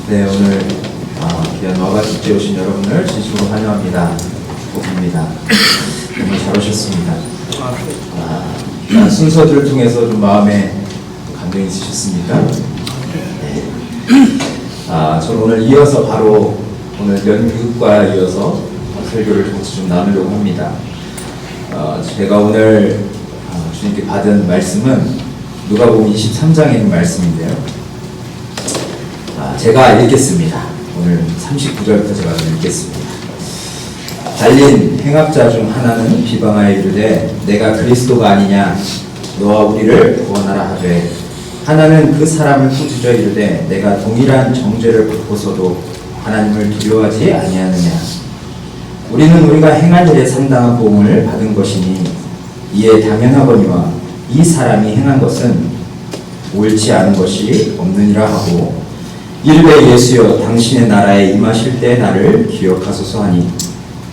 네, 오늘 귀한 와가집에 오신 여러분을 진심으로 환영합니다. 축복합니다. 정말 잘 오셨습니다. 귀한 순서들을 통해서 좀 마음에 감동이 있으셨습니까? 네. 저는 오늘 이어서 바로 오늘 연극과 이어서 설교를 좀 나누려고 합니다. 제가 오늘 주님께 받은 말씀은 누가복음 23장에 있는 말씀인데요. 제가 읽겠습니다. 오늘 39절부터 제가 읽겠습니다. 달린 행악자 중 하나는 비방하여 이르되 내가 그리스도가 아니냐 너와 우리를 구원하라 하되 하나는 그 사람을 꾸짖어 이르되 내가 동일한 정죄를 받고서도 하나님을 두려워하지 아니하느냐 우리는 우리가 행한 일에 상당한 보응을 받은 것이니 이에 당연하거니와 이 사람이 행한 것은 옳지 않은 것이 없느니라 하고 이르되 예수여 당신의 나라에 임하실 때 나를 기억하소서 하니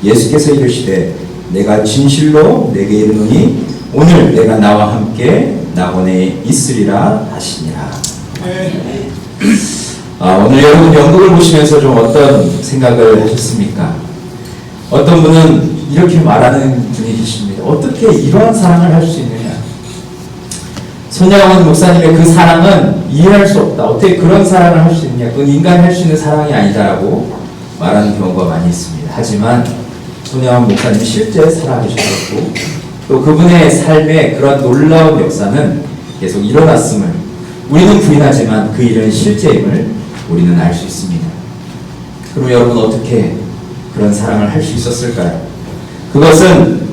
예수께서 이르시되 내가 진실로 내게 이르노니 오늘 내가 나와 함께 낙원에 있으리라 하시니라. 오늘 여러분 연극을 보시면서 좀 어떤 생각을 하셨습니까? 어떤 분은 이렇게 말하는 분이 계십니다. 어떻게 이러한 사랑을 할 수 있느냐? 손양원 목사님의 그 사랑은 이해할 수 없다. 어떻게 그런 사랑을 할 수 있느냐? 그건 인간이 할 수 있는 사랑이 아니다라고 말하는 경우가 많이 있습니다. 하지만 손양원 목사님이 실제 살아계셨고 또 그분의 삶에 그런 놀라운 역사는 계속 일어났음을 우리는 부인하지만 그 일은 실제임을 우리는 알 수 있습니다. 그럼 여러분 어떻게 그런 사랑을 할 수 있었을까요? 그것은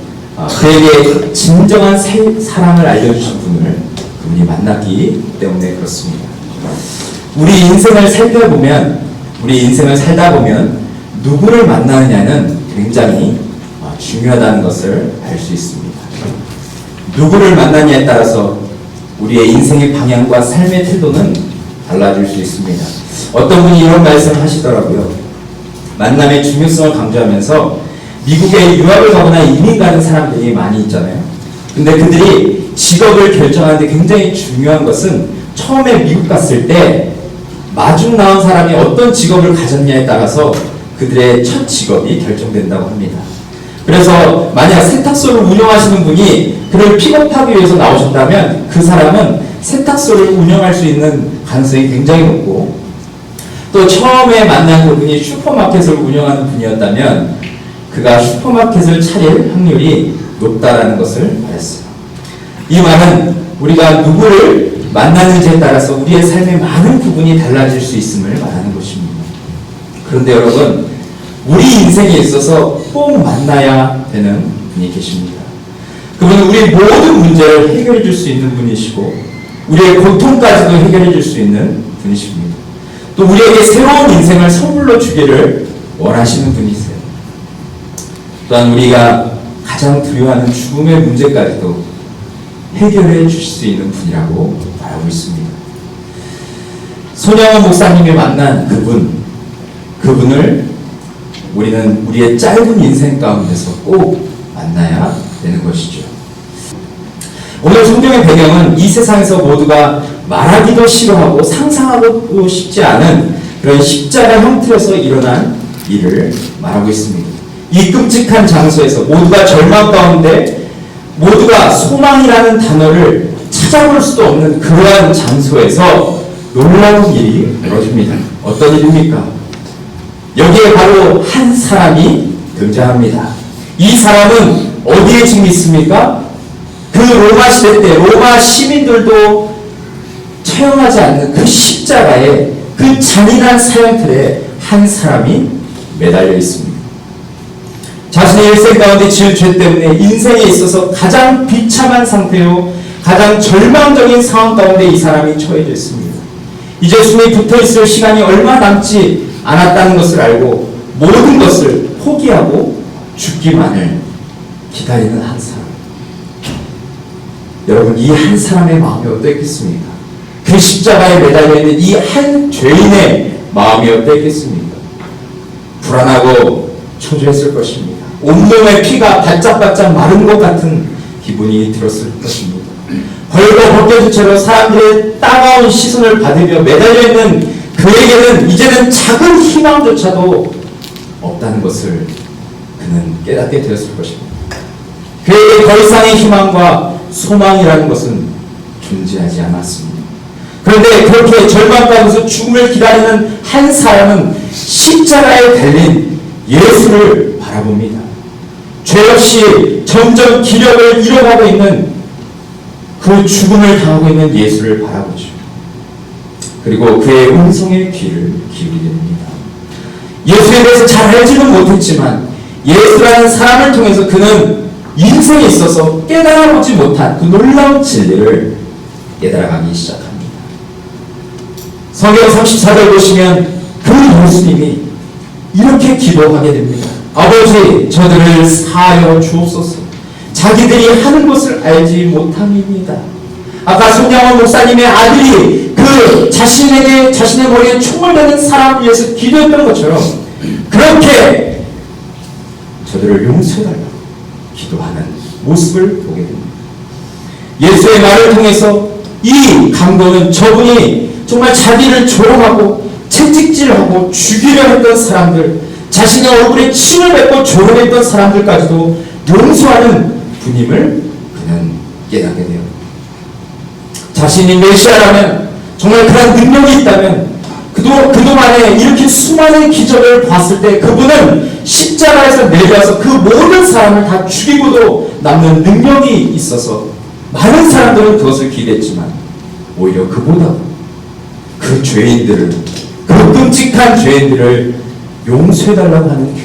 그에게 진정한 사랑을 알려주신 분을 그분이 만났기 때문에 그렇습니다. 우리 인생을 살펴보면 우리 인생을 살다 보면 누구를 만나느냐는 굉장히 중요하다는 것을 알 수 있습니다. 누구를 만나냐에 따라서 우리의 인생의 방향과 삶의 태도는 달라질 수 있습니다. 어떤 분이 이런 말씀을 하시더라고요. 만남의 중요성을 강조하면서 미국에 유학을 가거나 이민 가는 사람들이 많이 있잖아요. 근데 그들이 직업을 결정하는데 굉장히 중요한 것은 처음에 미국 갔을 때 마중 나온 사람이 어떤 직업을 가졌냐에 따라서 그들의 첫 직업이 결정된다고 합니다. 그래서 만약 세탁소를 운영하시는 분이 그를 픽업하기 위해서 나오셨다면 그 사람은 세탁소를 운영할 수 있는 가능성이 굉장히 높고 또 처음에 만난 그분이 슈퍼마켓을 운영하는 분이었다면 그가 슈퍼마켓을 차릴 확률이 높다라는 것을 말했어요. 이 말은 우리가 누구를 만나는지에 따라서 우리의 삶의 많은 부분이 달라질 수 있음을 말하는 것입니다. 그런데 여러분 우리 인생에 있어서 꼭 만나야 되는 분이 계십니다. 그분은 우리의 모든 문제를 해결해 줄 수 있는 분이시고 우리의 고통까지도 해결해 줄 수 있는 분이십니다. 또 우리에게 새로운 인생을 선물로 주기를 원하시는 분이세요. 또한 우리가 가장 두려워하는 죽음의 문제까지도 해결해 주실 수 있는 분이라고 말하고 있습니다. 손양원 목사님이 만난 그분을 우리는 우리의 짧은 인생 가운데서 꼭 만나야 되는 것이죠. 오늘 성경의 배경은 이 세상에서 모두가 말하기도 싫어하고 상상하고 싶지 않은 그런 십자가 형태에서 일어난 일을 말하고 있습니다. 이 끔찍한 장소에서 모두가 절망 가운데 모두가 소망이라는 단어를 찾아볼 수도 없는 그러한 장소에서 놀라운 일이 벌어집니다. 어떤 일입니까? 여기에 바로 한 사람이 등장합니다. 이 사람은 어디에 지금 있습니까? 그 로마 시대 때 로마 시민들도 처형하지 않는 그 십자가에 그 잔인한 사형틀에 한 사람이 매달려 있습니다. 자신의 일생 가운데 지은 죄 때문에 인생에 있어서 가장 비참한 상태요 가장 절망적인 상황 가운데 이 사람이 처해져 있습니다. 이제 숨이 붙어있을 시간이 얼마 남지 않았다는 것을 알고 모든 것을 포기하고 죽기만을 기다리는 한 사람. 여러분 이 한 사람의 마음이 어떻겠습니까? 그 십자가에 매달려 있는 이 한 죄인의 마음이 어떻겠습니까? 불안하고 초조했을 것입니다. 온몸의 피가 바짝바짝 마른 것 같은 기분이 들었을 것입니다. 벌거 벗겨진 채로 사람들의 따가운 시선을 받으며 매달려 있는 그에게는 이제는 작은 희망조차도 없다는 것을 그는 깨닫게 되었을 것입니다. 그에게 더 이상의 희망과 소망이라는 것은 존재하지 않았습니다. 그런데 그렇게 절망 가운데서 죽음을 기다리는 한 사람은 십자가에 달린 예수를 바라봅니다. 죄 없이 점점 기력을 잃어가고 있는 그 죽음을 당하고 있는 예수를 바라보죠. 그리고 그의 음성의 귀를 기울이게 됩니다. 예수에 대해서 잘 알지는 못했지만 예수라는 사람을 통해서 그는 인생에 있어서 깨달아보지 못한 그 놀라운 진리를 깨달아가기 시작합니다. 성경 34절 보시면 그 예수님이 이렇게 기도하게 됩니다. 아버지, 저들을 사하여 주옵소서. 자기들이 하는 것을 알지 못함입니다. 아까 손양원 목사님의 아들이 그 자신의 머리에 총을 대는 사람을 위해서 기도했던 것처럼 그렇게 저들을 용서해달라고 기도하는 모습을 보게 됩니다. 예수의 말을 통해서 이 강도는 저분이 정말 자기를 조롱하고 채찍질하고 죽이려 했던 사람들, 자신의 얼굴에 침을 뱉고 조롱했던 사람들까지도 용서하는 분임을 그는 깨닫게 돼요. 자신이 메시아라면, 정말 그런 능력이 있다면 그동안에 이렇게 수많은 기적을 봤을 때 그분은 십자가에서 내려와서 그 모든 사람을 다 죽이고도 남는 능력이 있어서 많은 사람들은 그것을 기대했지만 오히려 그보다 그 죄인들을, 그 끔찍한 죄인들을 용서해달라고 하는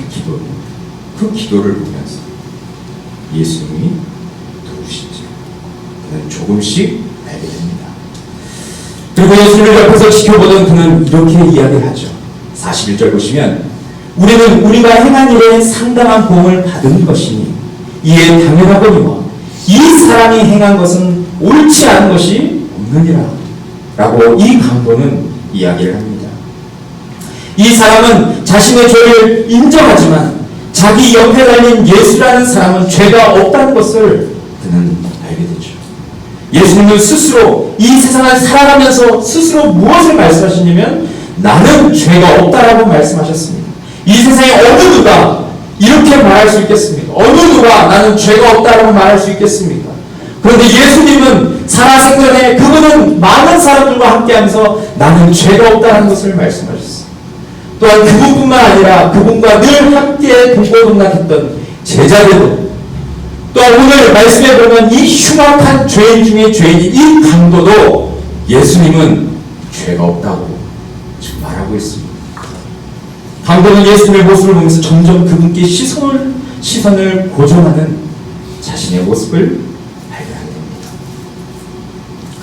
그 기도를 보면서 예수님이 누구신지 그는 조금씩 알게 됩니다. 그리고 예수님을 옆에서 지켜보던 그는 이렇게 이야기를 하죠. 41절 보시면 우리는 우리가 행한 일에 상당한 보응을 받은 것이니 이에 당연하거니와 이 사람이 행한 것은 옳지 않은 것이 없느니라 라고 이 강도는 이야기를 합니다. 이 사람은 자신의 죄를 인정하지만 자기 옆에 달린 예수라는 사람은 죄가 없다는 것을 그는 알게 되죠. 예수님은 스스로 이 세상을 살아가면서 스스로 무엇을 말씀하시냐면 나는 죄가 없다라고 말씀하셨습니다. 이 세상에 어느 누가 이렇게 말할 수 있겠습니까? 어느 누가 나는 죄가 없다라고 말할 수 있겠습니까? 그런데 예수님은 살아생전에 그분은 많은 사람들과 함께하면서 나는 죄가 없다는 것을 말씀하셨습니다. 또한 그분뿐만 아니라 그분과 늘 함께 동고동락했던 제자들도, 또한 오늘 말씀에 보면 이 흉악한 죄인 중에 죄인인 이 강도도 예수님은 죄가 없다고 지금 말하고 있습니다. 강도는 예수님의 모습을 보면서 점점 그분께 시선을 고정하는 자신의 모습을 발견하게 됩니다.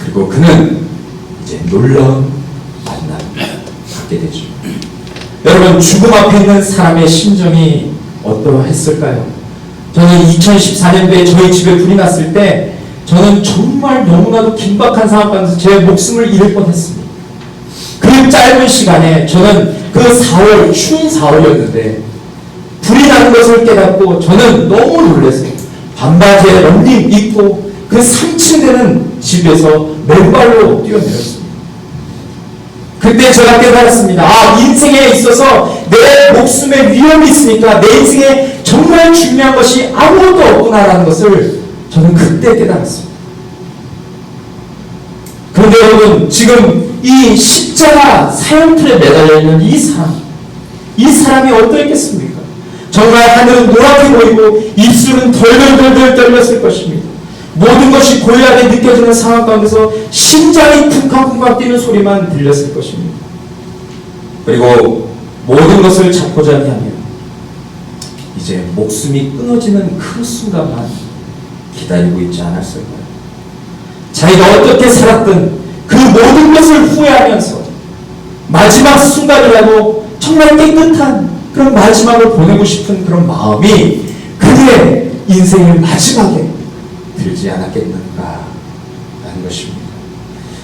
그리고 그는 이제 놀라운 만남을 갖게 되죠. 여러분, 죽음 앞에 있는 사람의 심정이 어떠했을까요? 저는 2014년도에 저희 집에 불이 났을 때 저는 정말 너무나도 긴박한 상황 가운데서 제 목숨을 잃을 뻔했습니다. 그 짧은 시간에 저는 그 4월, 추운 4월이었는데 불이 나는 것을 깨닫고 저는 너무 놀랐어요. 반바지에 런닝 입고 그 3층 되는 집에서 맨발로 뛰어내렸습니다. 그때 제가 깨달았습니다. 아, 인생에 있어서 내 목숨에 위험이 있으니까 내 인생에 정말 중요한 것이 아무것도 없구나라는 것을 저는 그때 깨달았습니다. 그런데 여러분, 지금 이 십자가 사형틀에 매달려 있는 이 사람이 어떠했겠습니까? 정말 하늘은 노랗게 보이고 입술은 덜덜덜덜 떨렸을 것입니다. 모든 것이 고요하게 느껴지는 상황 가운데서 심장이 쿵쾅쿵쾅 뛰는 소리만 들렸을 것입니다. 그리고 모든 것을 잡고자 하면 이제 목숨이 끊어지는 그 순간만 기다리고 있지 않았을까요? 자기가 어떻게 살았든 그 모든 것을 후회하면서 마지막 순간이라도 정말 깨끗한 그런 마지막을 보내고 싶은 그런 마음이 그의 인생의 마지막에 들지 않았겠는가 하는 것입니다.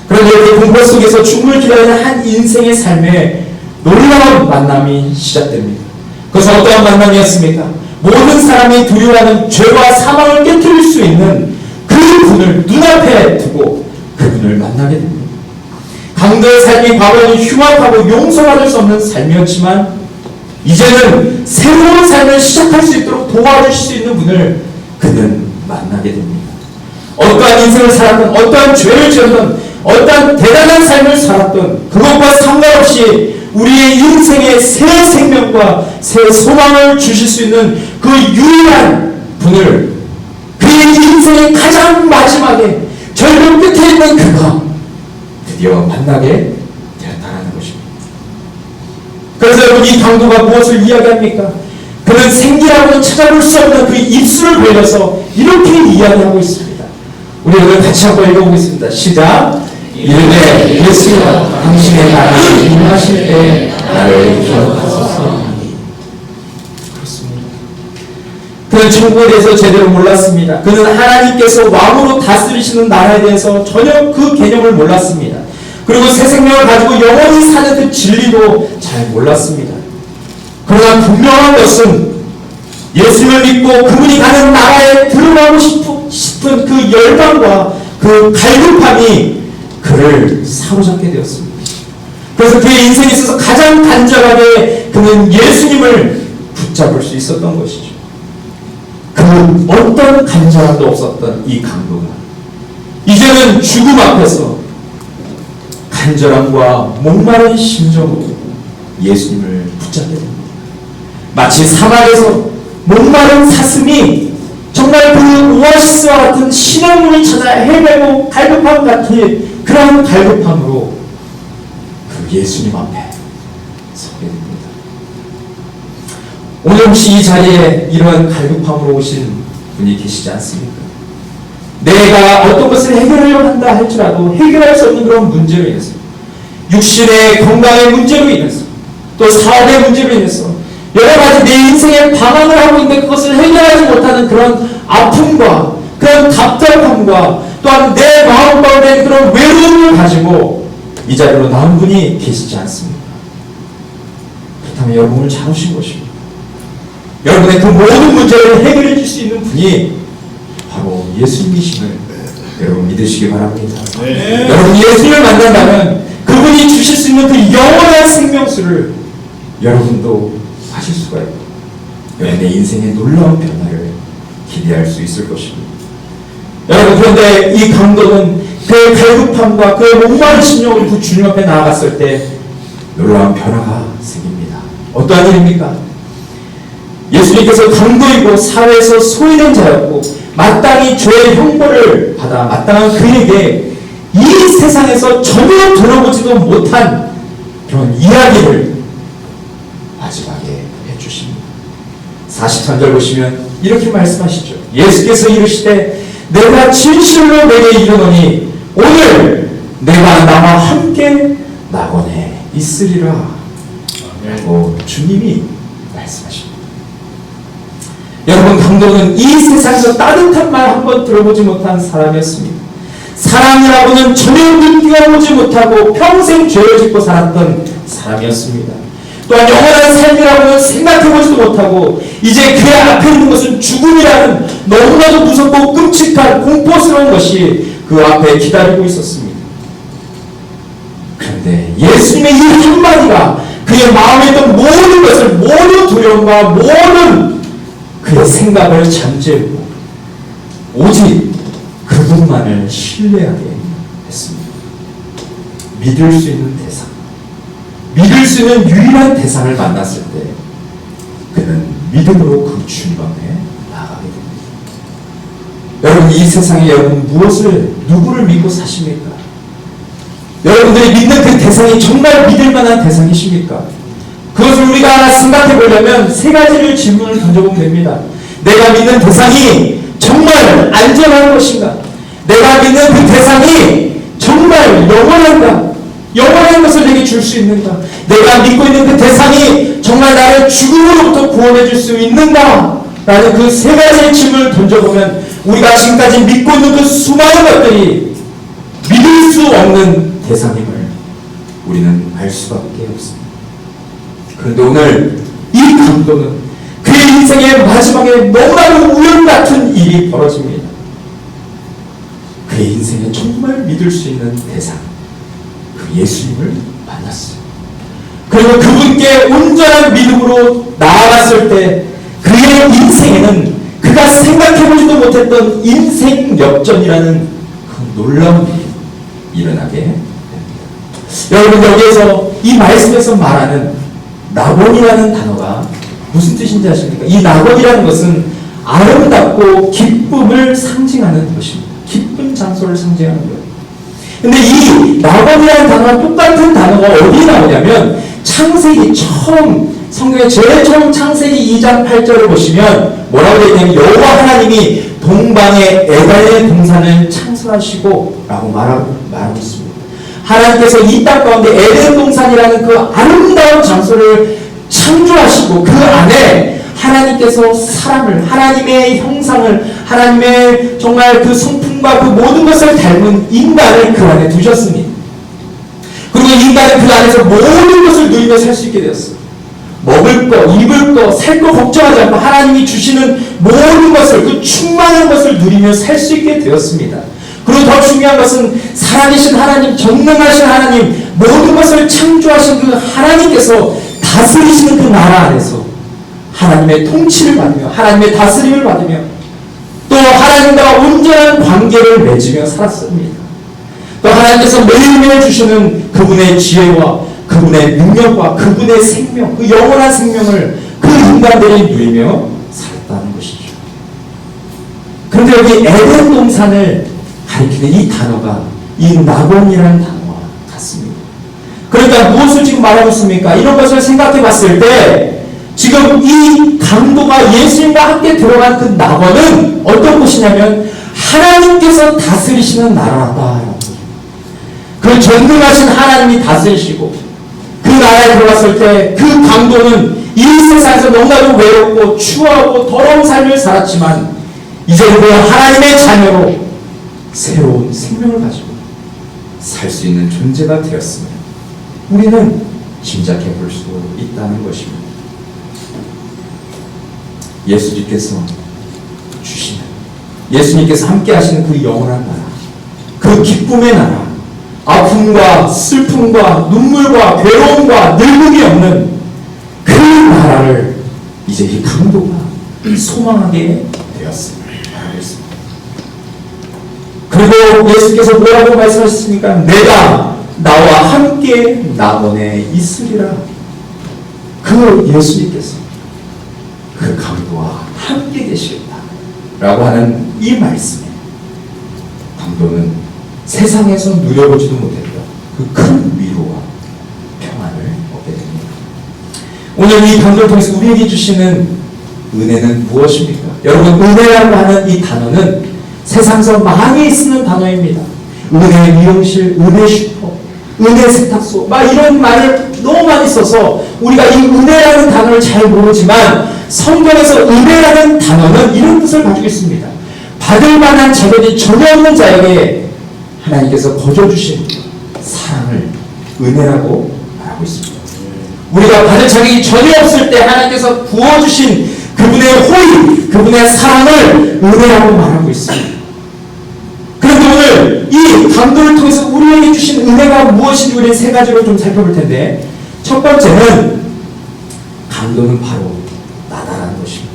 그런데 그 공포 속에서 죽음을 기다리는 한 인생의 삶에 놀라운 만남이 시작됩니다. 그것은 어떠한 만남이었습니까? 모든 사람이 두려워하는 죄와 사망을 깨뜨릴 수 있는 그 분을 눈앞에 두고 그분을 만나게 됩니다. 강도의 삶이 과거에는 흉악하고 용서받을 수 없는 삶이었지만 이제는 새로운 삶을 시작할 수 있도록 도와주실 수 있는 분을 그는 만나게 됩니다. 어떠한 인생을 살았던, 어떠한 죄를 지었던, 어떠한 대단한 삶을 살았던 그것과 상관없이 우리의 인생에 새 생명과 새 소망을 주실 수 있는 그 유일한 분을, 그의 인생의 가장 마지막에 절벽 끝에 있는 그가 드디어 만나게 되었다는 것입니다. 그래서 여러분, 이 강도가 무엇을 이야기합니까? 그는 생기라고는 찾아볼 수 없는 그 입술을 벌려서 이렇게 이야기하고 있습니다. 우리 오늘 같이 한번 읽어보겠습니다. 시작. 이르되 예수여, 당신의 나라를 임하실 때 나를 기억하소서. 그렇습니다. 그는 천국에 대해서 제대로 몰랐습니다. 그는 하나님께서 왕으로 다스리시는 나라에 대해서 전혀 그 개념을 몰랐습니다. 그리고 새 생명을 가지고 영원히 사는 그 진리도 잘 몰랐습니다. 그러나 분명한 것은 예수를 믿고 그분이 가는 나라에 들어가고 싶은 그 열망과 그 갈급함이 그를 사로잡게 되었습니다. 그래서 그의 인생에 있어서 가장 간절하게 그는 예수님을 붙잡을 수 있었던 것이죠. 그 어떤 간절함도 없었던 이 강도가 이제는 죽음 앞에서 간절함과 목마른 심정으로 예수님을 붙잡게 됩니다. 마치 사막에서 목마른 사슴이 정말 그 오아시스와 같은 신의 물을 찾아 헤매고 갈급함 같은 그런 갈급함으로 그 예수님 앞에 서게 됩니다. 오늘 혹시 이 자리에 이러한 갈급함으로 오신 분이 계시지 않습니까? 내가 어떤 것을 해결하려고 한다 할지라도 해결할 수 없는 그런 문제로 인해서, 육신의 건강의 문제로 인해서, 또 사업의 문제로 인해서 여러 가지 내 인생에 방황을 하고 있는데 그것을 해결하지 못하는 그런 아픔과 그런 답답함과 또한 내 마음 가운데 그런 외로움을 가지고 이 자리로 나온 분이 계시지 않습니까? 그렇다면 여러분을 잘 오신 것입니다. 여러분의 그 모든 문제를 해결해 줄 수 있는 분이 바로 예수님이심을 여러분 믿으시기 바랍니다. 네. 여러분 예수님을 만난다면 그분이 주실 수 있는 그 영원한 생명수를 여러분도 하실 수가 있고 여러분의 인생의 놀라운 변화를 기대할 수 있을 것입니다. 여러분, 그런데 이 강도는 그의 갈급함과 그의 목마른 심령으로 그 주님 앞에 나아갔을 때 놀라운 변화가 생깁니다. 어떠한 일입니까? 예수님께서 강도이고 사회에서 소외된 자였고 마땅히 죄의 형벌을 받아 마땅한 그에게 이 세상에서 전혀 들어보지도 못한 그런 이야기를 마지막에 해주십니다. 43절 보시면 이렇게 말씀하시죠. 예수께서 이르시되 내가 진실로 내게 이르노니 오늘 내가 나와 함께 낙원에 있으리라 라고 주님이 말씀하십니다. 여러분, 강도는 이 세상에서 따뜻한 말 한 번 들어보지 못한 사람이었습니다. 사랑이라고는 전혀 느껴보지 못하고 평생 죄를 짓고 살았던 사람이었습니다. 또한 영원한 삶이라고는 생각해보지도 못하고 이제 그의 앞에 있는 것은 죽음이라는 너무나도 무섭고 끔찍한 공포스러운 것이 그 앞에 기다리고 있었습니다. 그런데 예수님의 이 한마디가 그의 마음에 있던 모든 것을, 모든 두려움과 모든 그의 생각을 잠재우고 오직 그분만을 신뢰하게 했습니다. 믿을 수 있는 대상, 믿을 수 있는 유일한 대상을 만났을 때 그는 믿음으로 그 주님 앞에 나아가게 됩니다. 여러분, 이 세상에 여러분 무엇을, 누구를 믿고 사십니까? 여러분들이 믿는 그 대상이 정말 믿을 만한 대상이십니까? 그것을 우리가 생각해 보려면 세 가지를 질문을 던져보면 됩니다. 내가 믿는 대상이 정말 안전한 것인가? 내가 믿는 그 대상이 정말 영원한가? 영원한 것을 내게 줄 수 있는가? 내가 믿고 있는 그 대상이 정말 나를 죽음으로부터 구원해 줄 수 있는가? 라는 그 세 가지의 질문을 던져보면 우리가 지금까지 믿고 있는 그 수많은 것들이 믿을 수 없는 대상임을 우리는 알 수밖에 없습니다. 그런데 오늘 이 강도는 그의 인생의 마지막에 너무나도 우연 같은 일이 벌어집니다. 그의 인생에 정말 믿을 수 있는 대상, 그 예수님을 만났어요. 그리고 그분께 온전한 믿음으로 나아갔을 때 그의 인생에는 그가 생각해보지도 못했던 인생 역전이라는 그 놀라운 일이 일어나게 됩니다. 여러분, 여기에서 이 말씀에서 말하는 낙원이라는 단어가 무슨 뜻인지 아십니까? 이 낙원이라는 것은 아름답고 기쁨을 상징하는 것입니다. 기쁜 장소를 상징하는 거예요. 근데 이 낙원이라는 단어와 똑같은 단어가 어디에 나오냐면 창세기 처음, 성경의 제일 처음 창세기 2장 8절을 보시면 뭐라고 되어 있냐면 여호와 하나님이 동방의 에덴의 동산을 창설하시고 라고 말하고 있습니다. 하나님께서 이 땅 가운데 에덴 동산이라는 그 아름다운 장소를 창조하시고 그 안에 하나님께서 사람을, 하나님의 형상을, 하나님의 정말 그 성품과 그 모든 것을 닮은 인간을 그 안에 두셨습니다. 그리고 인간은 그 안에서 모든 것을 누리며 살 수 있게 되었어요. 먹을 거, 입을 거, 살 거 걱정하지 않고 하나님이 주시는 모든 것을, 그 충만한 것을 누리며 살 수 있게 되었습니다. 그리고 더 중요한 것은 살아계신 하나님, 전능하신 하나님, 모든 것을 창조하신 그 하나님께서 다스리시는 그 나라 안에서 하나님의 통치를 받으며 하나님의 다스림을 받으며 또 하나님과 온전한 관계를 맺으며 살았습니다. 또 하나님께서 매일매일 주시는 그분의 지혜와 그분의 능력과 그분의 생명, 그 영원한 생명을 그 인간들이 누리며 살았다는 것이죠. 그런데 여기 에덴 동산을 가리키는 이 단어가 이 낙원이라는 단어와 같습니다. 그러니까 무엇을 지금 말하고 있습니까? 이런 것을 생각해 봤을 때 지금 이 강도가 예수님과 함께 들어간 그 낙원은 어떤 곳이냐면 하나님께서 다스리시는 나라다. 그 전능하신 하나님이 다스리시고 그 나라에 들어갔을 때 그 강도는 이 세상에서 너무나도 외롭고 추하고 더러운 삶을 살았지만 이제 그 하나님의 자녀로 새로운 생명을 가지고 살 수 있는 존재가 되었습니다. 우리는 짐작해 볼 수 있다는 것입니다. 예수님께서 주시는, 예수님께서 함께 하시는 그 영원한 나라, 그 기쁨의 나라, 아픔과 슬픔과 눈물과 괴로움과 늙음이 없는 그 나라를 이제 이 강도가 소망하게 되었습니다. 그리고 예수께서 뭐라고 말씀하셨습니까? 내가 나와 함께 낙원에 있으리라. 그 예수님께서 그 강도와 함께 계시겠다 라고 하는 이 말씀에 강도는 세상에서 누려보지도 못했던 그 큰 위로와 평안을 얻게 됩니다. 오늘 이 강도를 통해서 우리에게 주시는 은혜는 무엇입니까? 여러분, 은혜라고 하는 이 단어는 세상에서 많이 쓰는 단어입니다. 은혜 미용실, 은혜 슈퍼, 은혜 세탁소, 막 이런 말을 너무 많이 써서 우리가 이 은혜라는 단어를 잘 모르지만 성경에서 은혜라는 단어는 이런 뜻을 가지고 있습니다. 받을 만한 자격이 전혀 없는 자에게 하나님께서 거저주신 사랑을 은혜라고 말하고 있습니다. 우리가 받을 자격이 전혀 없을 때 하나님께서 부어주신 그분의 호의, 그분의 사랑을 은혜라고 말하고 있습니다. 그런데 오늘 이 강도를 통해서 우리에게 주신 은혜가 무엇인지 우리는 세 가지로 좀 살펴볼 텐데, 첫 번째는 강도는 바로 나다라는 것입니다.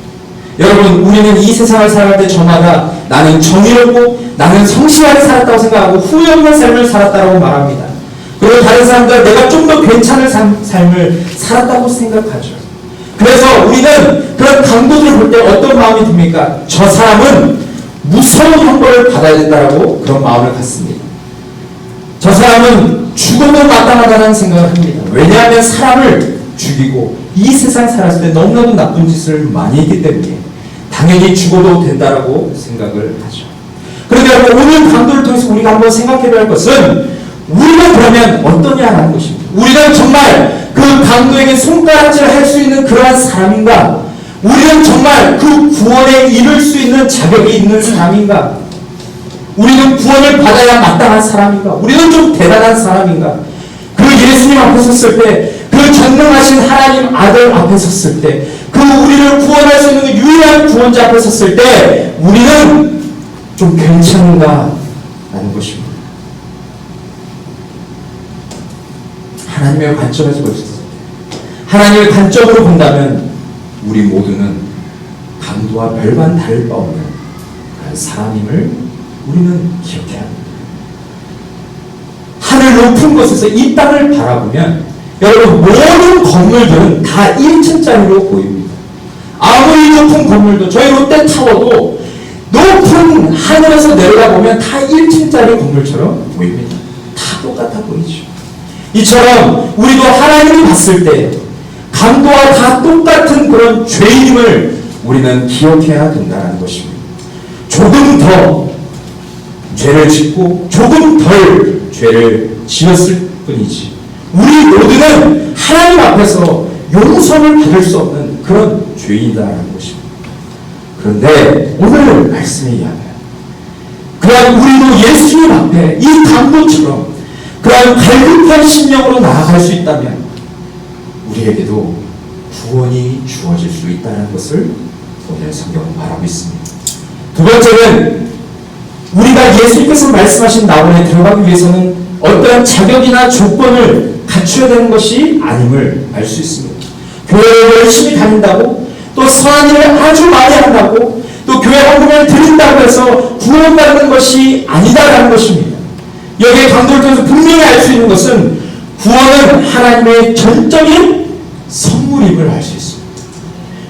여러분, 우리는 이 세상을 살아갈 때 저마다 나는 정의롭고 나는 성실하게 살았다고 생각하고 후회 없는 삶을 살았다고 말합니다. 그리고 다른 사람들 내가 좀 더 괜찮은 삶을 살았다고 생각하죠. 그래서 우리는 그런 강도들을 볼 때 어떤 마음이 듭니까? 저 사람은 무서운 형벌을 받아야 된다라고 그런 마음을 갖습니다. 저 사람은 죽어도 마땅하다는 생각을 합니다. 왜냐하면 사람을 죽이고 이 세상 살았을 때 너무나도 나쁜 짓을 많이 했기 때문에 당연히 죽어도 된다라고 생각을 하죠. 그런데 오늘 강도를 통해서 우리가 한번 생각해봐야 할 것은 우리는 그러면 어떠냐라는 것입니다. 우리는 정말 그 강도에게 손가락질 할 수 있는 그러한 사람인가? 우리는 정말 그 구원에 이를 수 있는 자격이 있는 사람인가? 우리는 구원을 받아야 마땅한 사람인가? 우리는 좀 대단한 사람인가? 그 예수님 앞에 섰을 때, 그 전능하신 하나님 아들 앞에 섰을 때, 그 우리를 구원할 수 있는 유일한 구원자 앞에 섰을 때 우리는 좀 괜찮은가? 라는 것입니다. 하나님의 관점에서 볼 수 있습니다. 하나님의 관점으로 본다면 우리 모두는 강도와 별반 다를 바 없는 그런 사람임을 우리는 기억해야 합니다. 하늘 높은 곳에서 이 땅을 바라보면 여러분 모든 건물들은 다 1층짜리로 보입니다. 아무리 높은 건물도 저희 롯데타워도 높은 하늘에서 내려다보면 다 1층짜리 건물처럼 보입니다. 다 똑같아 보이죠. 이처럼 우리도 하나님이 봤을 때 강도와 다 똑같은 그런 죄인임을 우리는 기억해야 된다는 것입니다. 조금 더 죄를 짓고 조금 덜 죄를 지었을 뿐이지 우리 모두는 하나님 앞에서 용서를 받을 수 없는 그런 죄인이다라는 것입니다. 그런데 오늘 말씀에 의하면 그러한 우리도 예수님 앞에 이 강도처럼 그러한 갈급한 심령으로 나아갈 수 있다면 우리에게도 구원이 주어질 수 있다는 것을 오늘 성경은 말하고 있습니다. 두 번째는 우리가 예수님께서 말씀하신 낙원에 들어가기 위해서는 어떠한 자격이나 조건을 갖춰야 되는 것이 아님을 알 수 있습니다. 교회를 열심히 다닌다고 또 선한 일을 아주 많이 한다고 또 교회 헌금을 드린다고 해서 구원받는 것이 아니다라는 것입니다. 여기에 강도를 통해서 분명히 알 수 있는 것은 구원은 하나님의 전적인 선물임을 알 수 있습니다.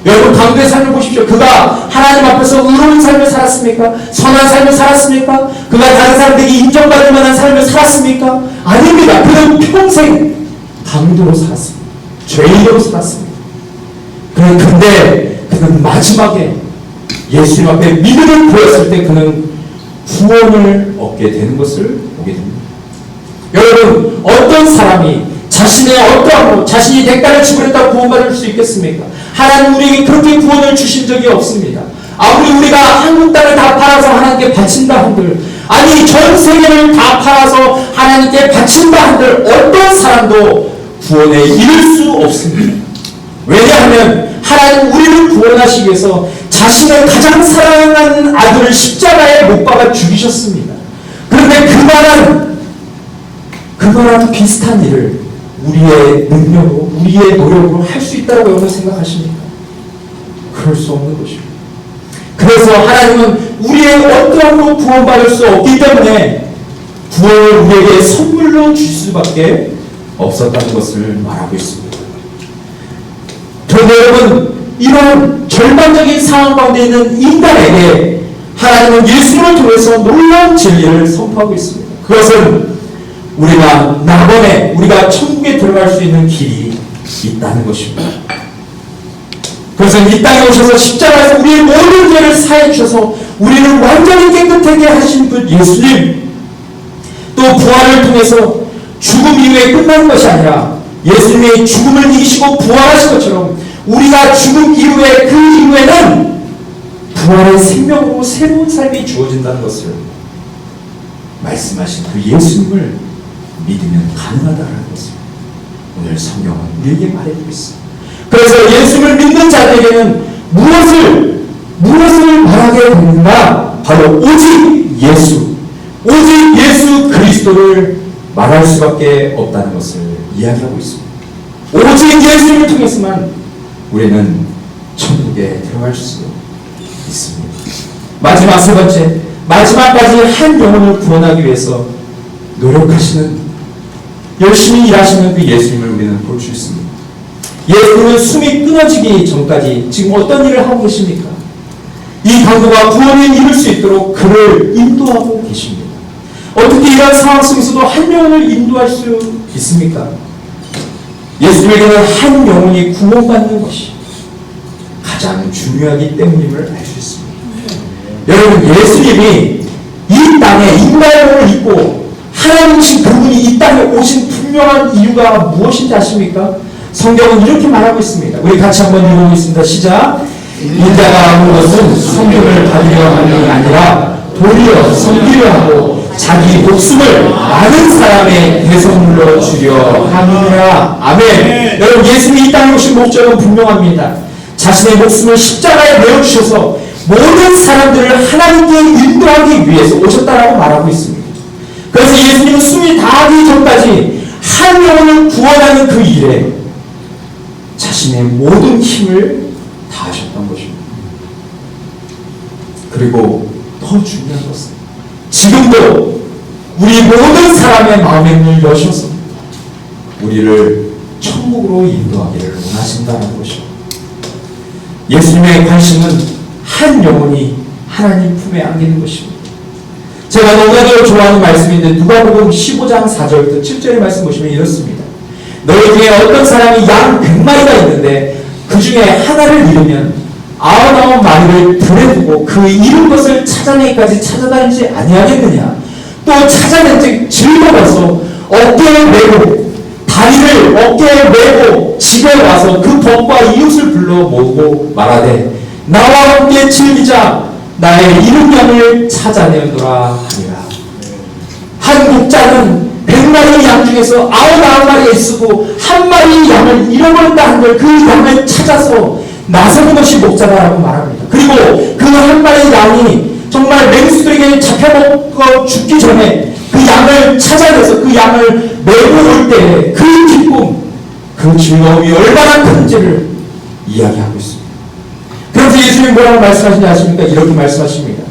여러분 강도의 삶을 보십시오. 그가 하나님 앞에서 의로운 삶을 살았습니까? 선한 삶을 살았습니까? 그가 다른 사람들에게 인정받을 만한 삶을 살았습니까? 아닙니다. 그는 평생 강도로 살았습니다. 죄인으로 살았습니다. 그런데 그는 마지막에 예수님 앞에 믿음을 보였을 때 그는 구원을 얻게 되는 것을 보게 됩니다. 여러분 어떤 사람이 자신의 어떠한 자신이 대가를 지불했다고 구원받을 수 있겠습니까? 하나님 우리에게 그렇게 구원을 주신 적이 없습니다. 아무리 우리가 한국 땅을 다 팔아서 하나님께 바친다 한들 아니 전 세계를 다 팔아서 하나님께 바친다 한들 어떤 사람도 구원에 이를 수 없습니다. 왜냐하면 하나님 우리를 구원하시기 위해서 자신의 가장 사랑하는 아들을 십자가에 못 박아 죽이셨습니다. 그런데 그거랑 비슷한 일을 우리의 능력으로 우리의 노력으로 할 수 있다고 여러분 생각하십니까? 그럴 수 없는 것입니다. 그래서 하나님은 우리의 어떠함으로 구원받을 수 없기 때문에 구원을 우리에게 선물로 줄 수밖에 없었다는 것을 말하고 있습니다. 그런데 여러분 이런 절반적인 상황 가운데 있는 인간에게 하나님은 예수님을 통해서 놀라운 진리를 선포하고 있습니다. 그것은 우리가 낙원에 우리가 천국에 들어갈 수 있는 길이 있다는 것입니다. 그래서 이 땅에 오셔서 십자가에서 우리의 모든 죄를 사해 주셔서 우리를 완전히 깨끗하게 하신 분 예수님, 또 부활을 통해서 죽음 이후에 끝나는 것이 아니라 예수님의 죽음을 이기시고 부활하신 것처럼 우리가 죽음 이후에 그 이후에는 부활의 생명으로 새로운 삶이 주어진다는 것을 말씀하신 그 예수님을 믿으면 가능하다는 것을 오늘 성경은 우리에게 말해주고 있습니다. 그래서 예수님을 믿는 자들에게는 무엇을 말하게 되는가? 바로 오직 예수 그리스도를 말할 수밖에 없다는 것을 이야기하고 있습니다. 오직 예수님을 통해서만 우리는 천국에 들어갈 수 있습니다. 마지막 세 번째, 마지막까지 한 영혼을 구원하기 위해서 노력하시는 열심히 일하시는 그 예수님을 우리는 볼 수 있습니다. 예수님은 숨이 끊어지기 전까지 지금 어떤 일을 하고 계십니까? 이 강도가 구원을 이룰 수 있도록 그를 인도하고 계십니다. 어떻게 이런 상황 속에서도 한 영혼을 인도할 수 있습니까? 예수님에게는 한 영혼이 구원받는 것이 가장 중요하기 때문임을 알 수 있습니다. 여러분 예수님이 이 땅에 인간을 입고 하나님이신 그분이 이 땅에 오신 분명한 이유가 무엇인지 아십니까? 성경은 이렇게 말하고 있습니다. 우리 같이 한번 읽어보겠습니다. 시작. 인자가 온 것은 성경을 받으려 하는 게 아니라 도리어 섬기려 하고 자기 목숨을 많은 사람의 대성물로 주려 함이라. 아멘. 여러분 예수님이 이 땅에 오신 목적은 분명합니다. 자신의 목숨을 십자가에 내어주셔서 모든 사람들을 하나님께 인도하기 위해서 오셨다라고 말하고 있습니다. 그래서 예수님은 숨이 다하기 전까지 한 영혼을 구원하는 그 일에 자신의 모든 힘을 다하셨던 것입니다. 그리고 더 중요한 것은 지금도 우리 모든 사람의 마음의 문을 여셔서 우리를 천국으로 인도하기를 원하신다는 것입니다. 예수님의 관심은 한 영혼이 하나님 품에 안기는 것입니다. 제가 너무나도 좋아하는 말씀인데 누가복음 15장 4절부터 7절의 말씀 보시면 이렇습니다. 너희 중에 어떤 사람이 양 100마리가 있는데 그 중에 하나를 잃으면 99마리를 들에 두고 그 잃은 것을 찾아내기까지 찾아다니지 아니하겠느냐. 또 찾아낸 즉 즐거워서 어깨에 메고 다리를 어깨에 메고 집에 와서 그 벗과 이웃을 불러 모으고 말하되 나와 함께 즐기자. 나의 잃은 양을 찾아내노라 하리라. 한 목자는 100마리 양 중에서 99마리가 있고 한 마리 양을 잃어버렸다 한들 그 양을 찾아서 나서는 것이 목자다라고 말합니다. 그리고 그 한 마리 양이 정말 맹수들에게 잡혀먹고 죽기 전에 그 양을 찾아내서 그 양을 메고 올 때 그 기쁨, 그 즐거움이 얼마나 큰지를 이야기하고 있습니다. 그래서 예수님이 뭐라고 말씀하시는지 아십니까? 이렇게 말씀하십니다.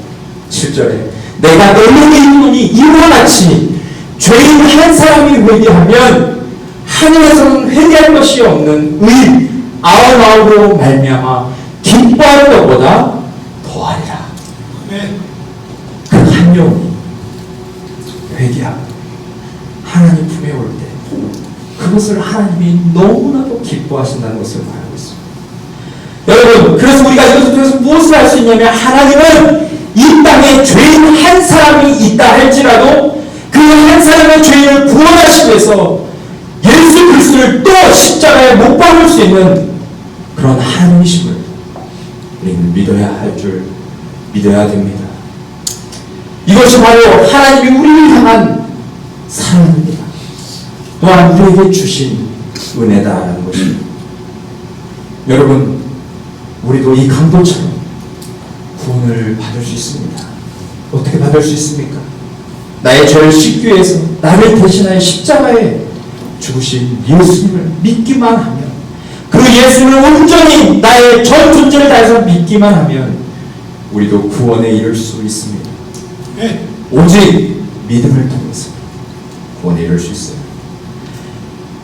7절에 내가 너에게 이르노니 이와 같이 죄인 한 사람이 회개하면 하늘에서는 회개할 것이 없는 의 99으로 말미암아 기뻐하는 것보다 더하리라. 그 한 영혼이 회개하고 하나님 품에 올 때 그것을 하나님이 너무나도 기뻐하신다는 것을 말하고 있습니다. 여러분, 그래서 우리가 이것을 통해서 무엇을 할 수 있냐면 하나님은 이 땅에 죄인 한 사람이 있다 할지라도 그 한 사람의 죄인을 구원하시기 위해서 예수 그리스도를 또 십자가에 못 박을 수 있는 그런 하나님이심을 우리는 믿어야 됩니다. 이것이 바로 하나님이 우리를 향한 사랑입니다. 또한 우리에게 주신 은혜다라는 것입니다. 여러분, 우리도 이 강도처럼 구원을 받을 수 있습니다. 어떻게 받을 수 있습니까? 나의 죄를 씻기 위해서 나를 대신하여 십자가에 죽으신 예수님을 믿기만 하면, 그 예수님을 온전히 나의 전 존재를 다해서 믿기만 하면 우리도 구원에 이를 수 있습니다. 오직 믿음을 통해서 구원에 이를 수 있어요.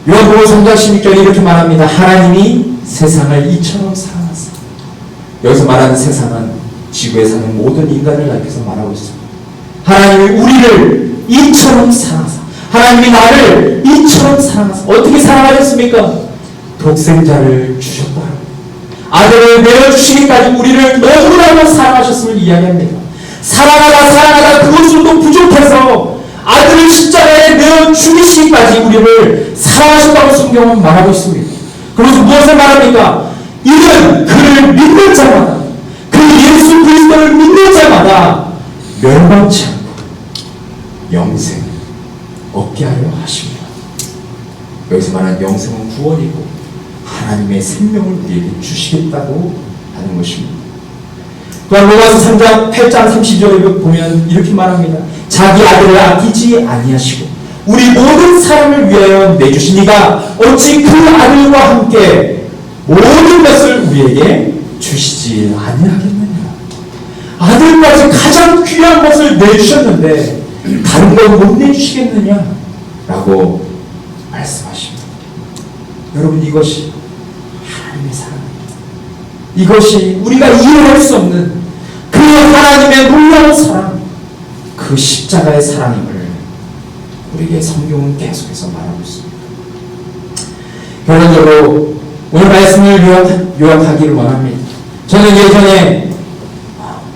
요한복음 3장 16절에 이렇게 말합니다. 하나님이 세상을 이처럼 사랑하사. 여기서 말하는 세상은 지구에 사는 모든 인간을 가리켜서 말하고 있습니다. 하나님이 우리를 이처럼 사랑하사. 하나님이 나를 이처럼 사랑하사. 어떻게 사랑하셨습니까? 독생자를 주셨다. 아들을 내어주시기까지 우리를 너무나도 사랑하셨음을 이야기합니다. 사랑하다 그것으로도 부족해서 아들을 십자가에 내어 죽이시기까지 우리를 사랑하셨다고 성경은 말하고 있습니다. 그래서 무엇을 말합니까? 이는 그를 믿는 자마다, 그 예수 그리스도를 믿는 자마다 멸망치 않고 영생을 얻게 하려 하십니다. 여기서 말하는 영생은 구원이고 하나님의 생명을 우리에게 주시겠다고 하는 것입니다. 또한 로마서 3장 8장 30절에 보면 이렇게 말합니다. 자기 아들을 아끼지 아니하시고 우리 모든 사람을 위하여 내주신 이가 어찌 그 아들과 함께 모든 것을 우리에게 주시지 아니하겠느냐. 아들까지 가장 귀한 것을 내주셨는데 다른 걸 못 내주시겠느냐 라고 말씀하십니다. 여러분, 이것이 하나님의 사랑입니다. 이것이 우리가 이해할 수 없는 그 하나님의 놀라운 사랑, 그 십자가의 사랑임을 우리에게 성경은 계속해서 말하고 있습니다. 결론적으로 오늘 말씀을 요약하기를 원합니다. 저는 예전에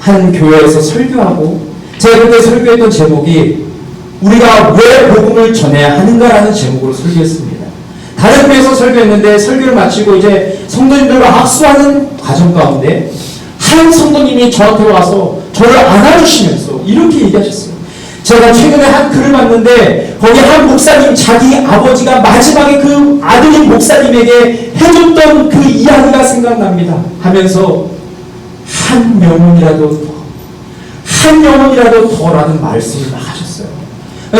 한 교회에서 설교하고 제가 그때 설교했던 제목이 우리가 왜 복음을 전해야 하는가라는 제목으로 설교했습니다. 다른 교회에서 설교했는데 설교를 마치고 이제 성도님들과 악수하는 과정 가운데 한 성도님이 저한테 와서 저를 안아주시면서 이렇게 얘기하셨어요. 제가 최근에 한 글을 봤는데 거기 한 목사님, 자기 아버지가 마지막에 그 아들인 목사님에게 해줬던 그 이야기가 생각납니다 하면서 한 영혼이라도 더라는 말씀을 하셨어요.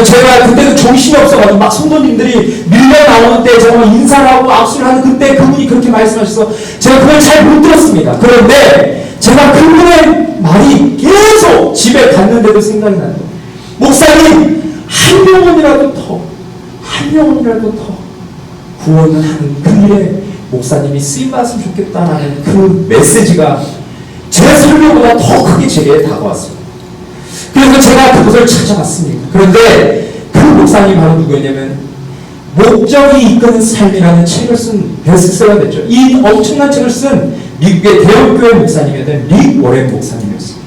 제가 그때는 정신이 없어가지고 막 성도님들이 밀려 나오는 때 정말 인사를 하고 악수를 하는 그때 그분이 그렇게 말씀하셔서 제가 그걸 잘 못 들었습니다. 그런데 제가 그분의 말이 계속 집에 갔는데도 생각이 나요. 목사님, 한 명원이라도 더 구원을 하는 그 일에 목사님이 쓰임받았으면 좋겠다라는 그 메시지가 제 설교보다 더 크게 제게 다가왔습니다. 그래서 제가 그곳을 찾아갔습니다. 그런데 그 목사님이 바로 누구였냐면 목적이 이끄는 삶이라는 책을 쓴 베스트셀러가 됐죠. 이 엄청난 책을 쓴 미국의 대형교회 목사님이었던 릭 워렌 목사님이었습니다.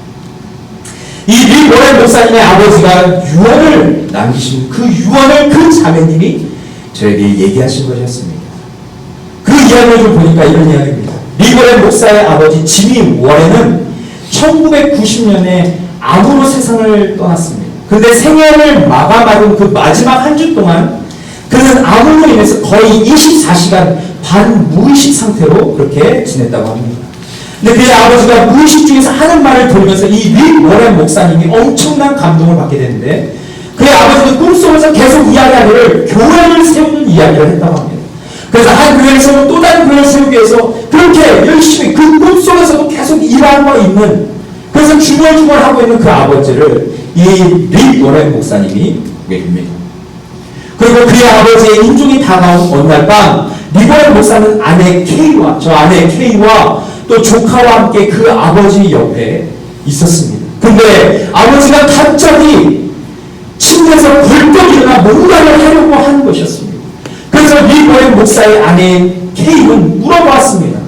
이 릭 워렌 목사님의 아버지가 유언을 남기신 그 유언을 그 자매님이 저에게 얘기하신 것이었습니다. 그 이야기를 좀 보니까 이런 이야기입니다. 릭 워렌 목사의 아버지 지미 워렌은 1990년에 암으로 세상을 떠났습니다. 근데 생애를 마감하던 그 마지막 한 주 동안 그는 암으로 인해서 거의 24시간 반무의식 상태로 그렇게 지냈다고 합니다. 근데 그의 아버지가 무의식 중에서 하는 말을 들으면서 이 릭 워렌 목사님이 엄청난 감동을 받게 되는데 그의 아버지는 꿈속에서 계속 이야기하기를 교회를 세우는 이야기를 했다고 합니다. 그래서 한 교회를 세우고 또 다른 교회를 세우기 위해서 그렇게 열심히 그 꿈속에서도 계속 일하고 있는, 그래서 중얼중얼하고 있는 그 아버지를 이 릭 워렌 목사님이 보게 됩니다. 그리고 그의 아버지의 인종이 다가온 어느 날 밤 릭 워렌 목사는 아내 K와 또 조카와 함께 그 아버지 옆에 있었습니다. 근데 아버지가 갑자기 침대에서 벌떡 일어나 뭔가를 하려고 하는 것이었습니다. 그래서 릭 워렌 목사의 아내인 K는 물어봤습니다.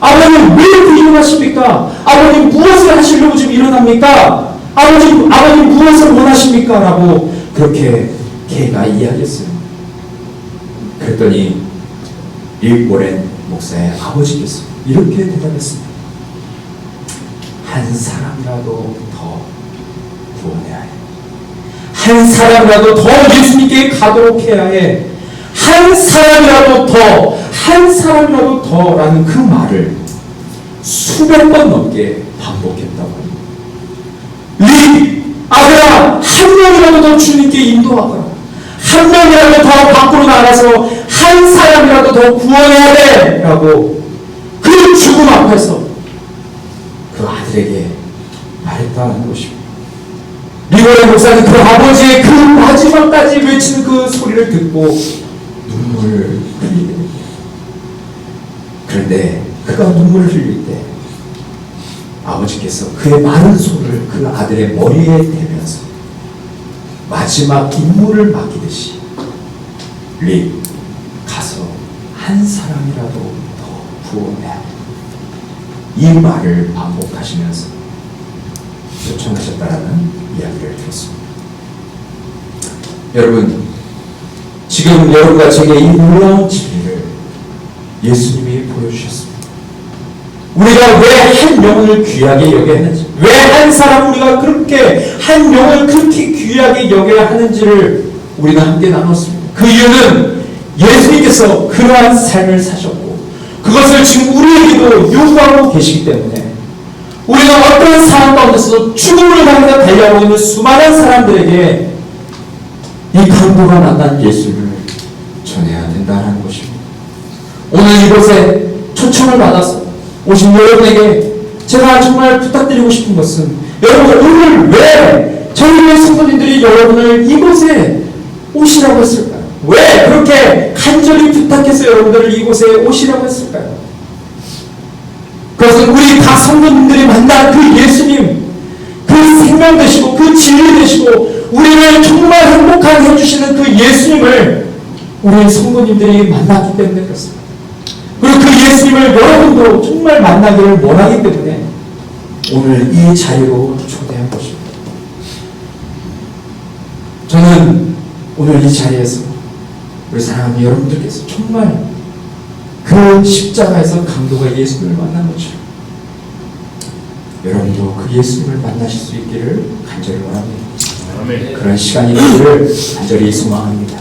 아버님 왜 이렇게 일어나십니까? 아버님 무엇을 하시려고 지금 일어납니까? 아버님 무엇을 원하십니까? 라고 그렇게 K가 이야기했어요. 그랬더니 릭 워렌 목사의 아버지께서 이렇게 대답했습니다. 한 사람이라도 더 구원해야 해. 한 사람이라도 더 예수님께 가도록 해야 해. 한 사람이라도 더라는 그 말을 수백 번 넘게 반복했다고 합니다. 릭, 아들아, 한 명이라도 더 주님께 인도하거라. 한 명이라도 더 밖으로 나가서 한 사람이라도 더 구원해야 돼! 라고 그 죽음 앞에서 그 아들에게 말했다는 것입니다. 릭 워렌 목사는 그 아버지의 그 마지막까지 외치는 그 소리를 듣고 눈물을 흘리게 됩니다. 그런데 그가 눈물을 흘릴 때 아버지께서 그의 마른 손을 그 아들의 머리에 대면서 마지막 임무를 맡기듯이 릭, 가서 한 사람이라도 더 구원해야 해. 이 말을 반복하시면서 요청하셨다라는 이야기를 들었습니다. 여러분, 지금 여러분과 제게 이 놀라운 진리를 예수님이 보여주셨습니다. 우리가 왜 한 영혼을 귀하게 여겨야 하는지, 왜 한 사람 우리가 그렇게 한 영혼을 그렇게 귀하게 여겨야 하는지를 우리가 함께 나눴습니다. 그 이유는 예수님께서 그러한 삶을 사셨고 그것을 지금 우리에게도 요구하고 계시기 때문에 우리가 어떤 상황 가운데서도 죽음을 향해서 달려가고 있는 수많은 사람들에게 이 강도가 만난 예수를 전해야 된다는 것입니다. 오늘 이곳에 초청을 받아서 오신 여러분에게 제가 정말 부탁드리고 싶은 것은, 여러분 오늘 왜 저희 성도님들이 여러분을 이곳에 오시라고 했을까요? 왜 그렇게 간절히 부탁해서 여러분들을 이곳에 오시라고 했을까요? 그것은 우리 각 성도님들이 만난 그 예수님, 그 생명 되시고 그 진리 되시고 우리를 정말 행복하게 해주시는 그 예수님을 우리 성도님들이 만났기 때문에 그렇습니다. 그리고 그 예수님을 여러분도 정말 만나기를 원하기 때문에 오늘 이 자리로 초대한 것입니다. 저는 오늘 이 자리에서 우리 사랑하는 여러분들께서 정말 그 십자가에서 강도가 예수님을 만난 것처럼 여러분도 그 예수님을 만나실 수 있기를 간절히 원합니다. 그런 시간이 되기를 간절히 소망합니다.